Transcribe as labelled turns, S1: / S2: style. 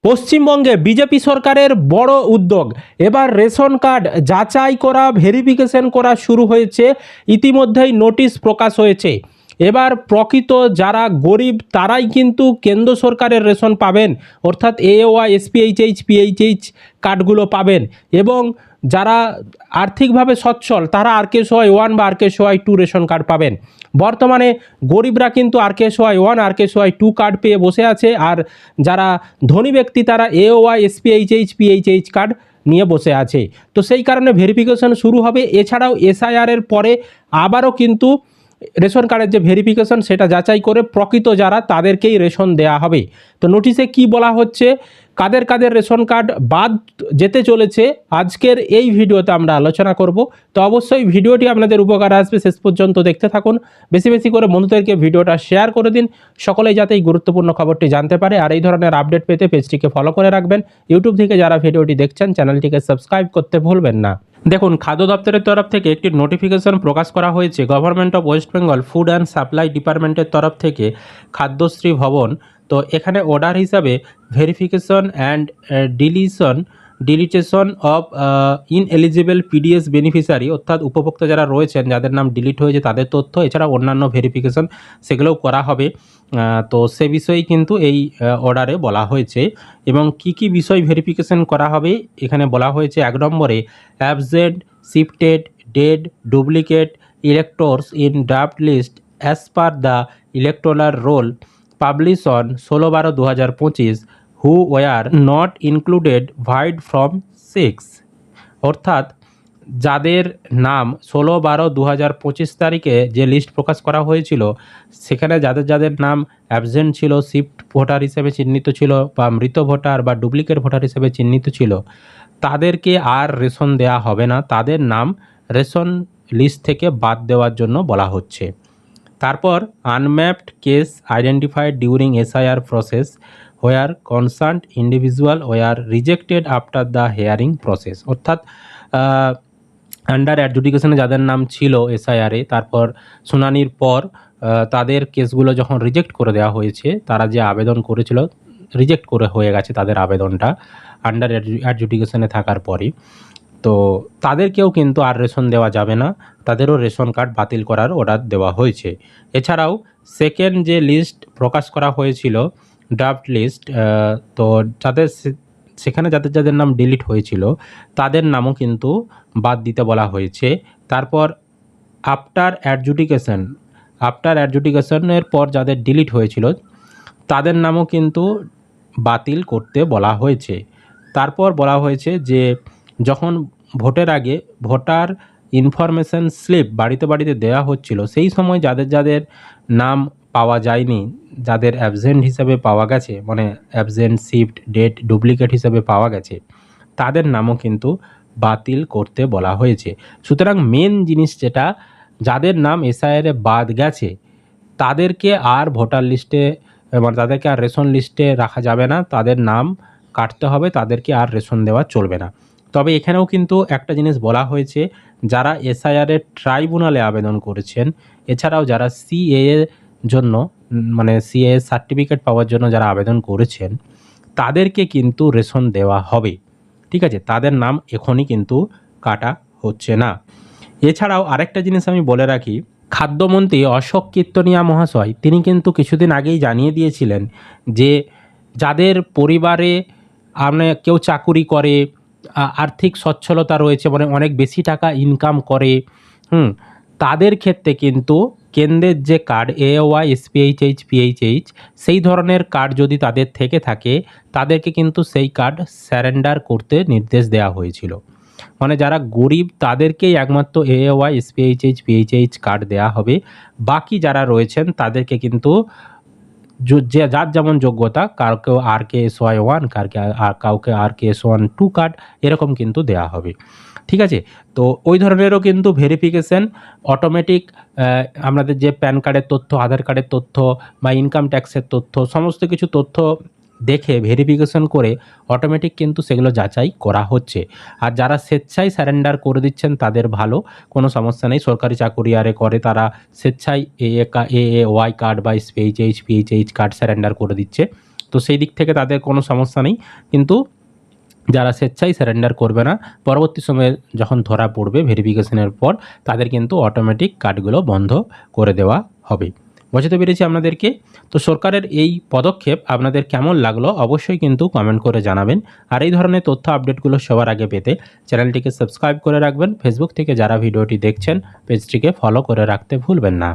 S1: পশ্চিমবঙ্গে বিজেপি সরকারের বড় উদ্যোগ। এবার রেশন কার্ড যাচাই করা, ভেরিফিকেশন করা শুরু হয়েছে। ইতিমধ্যেই নোটিশ প্রকাশ হয়েছে। এবার প্রকৃত যারা গরিব তারাই কিন্তু কেন্দ্র সরকারের রেশন পাবেন, অর্থাৎ এওয়াই, এসপিএইচএইচ, পিএইচএইচ কার্ডগুলো পাবেন। এবং যারা আর্থিকভাবে সচ্ছল তারা আরকেএসওয়াই 1 বা আরকেএসওয়াই 2 রেশন কার্ড পাবেন। বর্তমানে গরিবরা কিন্তু আরকেএসওয়াই 1, আরকেএসওয়াই 2 কার্ড পেয়ে বসে আছে, আর যারা ধনী ব্যক্তি তারা এওয়াই, এসপিএইচএইচ, পিএইচএইচ কার্ড নিয়ে বসে আছে। তো সেই কারণে ভেরিফিকেশন শুরু হবে। এছাড়াও এসআইআরের পরে আবারও কিন্তু রেশন কার্ডের যে ভেরিফিকেশন সেটা যাচাই করে প্রকৃত যারা তাদেরকেই রেশন দেয়া হবে। তো নোটিশে কি বলা হচ্ছে, কাদের কাদের রেশন কার্ড বাদ যেতে চলেছে, আজকের এই ভিডিওতে আমরা আলোচনা করব। তো অবশ্যই ভিডিওটি আপনাদের উপকার আসবে, শেষ পর্যন্ত দেখতে থাকুন। বেশি বেশি করে বন্ধুদেরকে ভিডিওটা শেয়ার করে দিন, সকলেই যাতে এই গুরুত্বপূর্ণ খবরটি জানতে পারে। আর এই ধরনের আপডেট পেতে পেজটিকে ফলো করে রাখবেন। ইউটিউব থেকে যারা ভিডিওটি দেখছেন চ্যানেলটিকে সাবস্ক্রাইব করতে ভুলবেন না। দেখুন, খাদ্য দপ্তরের তরফ থেকে একটি নোটিফিকেশন প্রকাশ করা হয়েছে। Government of West Bengal food and supply ডিপার্টমেন্টের তরফ থেকে খাদ্যশ্রী ভবন। তো এখানে অর্ডার হিসাবে verification and ডিলিটেশন of ineligible PDS beneficiary, অর্থাৎ উপভোক্তা যারা রয়েছেন যাদের নাম ডিলিট হয়েছে তাদের তথ্য, এছাড়া অন্যান্য ভেরিফিকেশন সেগুলোও করা হবে। তো সে বিষয়েই কিন্তু এই অর্ডারে বলা হয়েছে। এবং কি কি বিষয় ভেরিফিকেশন করা হবে এখানে বলা হয়েছে। 1 নম্বরে absent, shifted, dead, duplicate electors in draft list as per the electoral roll publish on 16/12/2025 who were not included vide from 6, অর্থাৎ যাদের নাম 16/12/2025 তারিখে যে লিস্ট প্রকাশ করা হয়েছিল সেখানে যাদের যাদের নাম অ্যাবসেন্ট ছিল, শিফট ভোটার হিসেবে চিহ্নিত ছিল, বা মৃত ভোটার বা ডুপ্লিকেট ভোটার হিসেবে চিহ্নিত ছিল, তাদেরকে আর রেশন দেওয়া হবে না। তাদের নাম রেশন লিস্ট থেকে বাদ দেওয়ার জন্য বলা হচ্ছে। তারপর unmapped case identified during SIR process where concerned individual were rejected after the hearing process, অর্থাৎ আন্ডার অ্যাডজুডিকেশনে যাদের নাম ছিল এসআইআরে, তারপর শুনানির পর তাদের কেসগুলো যখন রিজেক্ট করে দেওয়া হয়েছে, তারা যে আবেদন করেছিল রিজেক্ট করে হয়ে গেছে তাদের আবেদনটা আন্ডার অ্যাডজুডিকেশনে থাকার পরই, তো তাদেরকেও কিন্তু আর রেশন দেওয়া যাবে না, তাদেরও রেশন কার্ড বাতিল করার অর্ডার দেওয়া হয়েছে। এছাড়াও সেকেন্ড যে লিস্ট প্রকাশ করা হয়েছিল ড্রাফট লিস্ট, তো যাদের সেখানে যাদের যাদের নাম ডিলিট হয়েছিল তাদের নামও কিন্তু বাদ দিতে বলা হয়েছে। তারপর আফটার অ্যাডজুডিকেশনের পর যাদের ডিলিট হয়েছিল তাদের নামও কিন্তু বাতিল করতে বলা হয়েছে। তারপর বলা হয়েছে যে যখন ভোটের আগে ভোটার ইনফরমেশন স্লিপ বাড়িতে বাড়িতে দেওয়া হচ্ছিল, সেই সময় যাদের যাদের নাম পাওয়া যায়নি, যাদের অ্যাবসেন্ট হিসেবে পাওয়া গেছে, মানে অ্যাবসেন্ট, শিফট, ডেট, ডুপ্লিকেট হিসেবে পাওয়া গেছে, তাদের নামও কিন্তু বাতিল করতে বলা হয়েছে। সুতরাং মেন জিনিস যেটা, যাদের নাম এসআইআরে বাদ গেছে তাদেরকে আর ভোটার লিস্টে, মানে তাদেরকে আর রেশন লিস্টে রাখা যাবে না, তাদের নাম কাটতে হবে, তাদেরকে আর রেশন দেওয়া চলবে না। তবে এখানেও কিন্তু একটা জিনিস বলা হয়েছে, যারা এসআইআরের ট্রাইব্যুনালে আবেদন করেছেন, এছাড়াও যারা সিএএ জন্য, মানে সিএএ সার্টিফিকেট পাওয়ার জন্য যারা আবেদন করেছেন, তাদেরকে কিন্তু রেশন দেওয়া হবে। ঠিক আছে, তাদের নাম এখনই কিন্তু কাটা হচ্ছে না। এছাড়াও আরেকটা জিনিস আমি বলে রাখি, খাদ্যমন্ত্রী অশোক কীর্তনিয়া মহাশয় তিনি কিন্তু কিছুদিন আগেই জানিয়ে দিয়েছিলেন যে যাদের পরিবারে কেউ চাকুরি করে, আর্থিক সচ্ছলতা রয়েছে, মানে অনেক বেশি টাকা ইনকাম করে, তাদের ক্ষেত্রে কিন্তু কেন্দ্রের যে কার্ড এওয়াই, এসপিএইচএইচ, পিএইচএইচ, সেই ধরনের কার্ড যদি তাদের থেকে থাকে তাদেরকে কিন্তু সেই কার্ড স্যারেন্ডার করতে নির্দেশ দেওয়া হয়েছিল। মানে যারা গরিব তাদেরকেই একমাত্র এওয়াই, এসপিএইচএইচ, পিএইচএইচ কার্ড দেওয়া হবে। বাকি যারা রয়েছেন তাদেরকে কিন্তু যার যেমন যোগ্যতা, কাউকে আরকেএসওয়াই 1, কাউকে আরকেএস1 2 কার্ড, এরকম কিন্তু দেওয়া হবে। ঠিক আছে, তো ওই ধরনেরও কিন্তু ভেরিফিকেশান অটোমেটিক, আমাদের যে প্যান কার্ডের তথ্য, আধার কার্ডের তথ্য বা ইনকাম ট্যাক্সের তথ্য, সমস্ত কিছু তথ্য দেখে ভেরিফিকেশন করে অটোমেটিক কিন্তু সেগুলো যাচাই করা হচ্ছে। আর যারা স্বেচ্ছায় স্যারেন্ডার করে দিচ্ছেন তাদের ভালো, কোনো সমস্যা নেই। সরকারি চাকুরি আরে করে তারা স্বেচ্ছায় এওয়াই কার্ড বা এসপিএইচএইচ, পিএইচএইচ কার্ড স্যারেন্ডার করে দিচ্ছে, তো সেই দিক থেকে তাদের কোনো সমস্যা নেই, কিন্তু যারা স্বেচ্ছায় সারেন্ডার করবে না, পরবর্তী সময়ে যখন ধরা পড়বে ভেরিফিকেশনের পর, তাদের কিন্তু অটোমেটিক কার্ডগুলো বন্ধ করে দেওয়া হবে। বোঝাতে পেরেছি আপনাদেরকে। তো সরকারের এই পদক্ষেপ আপনাদের কেমন লাগলো অবশ্যই কিন্তু কমেন্ট করে জানাবেন। আর এই ধরনের তথ্য আপডেটগুলো সবার আগে পেতে চ্যানেলটিকে সাবস্ক্রাইব করে রাখবেন। ফেসবুক থেকে যারা ভিডিওটি দেখছেন পেজটিকে ফলো করে রাখতে ভুলবেন না।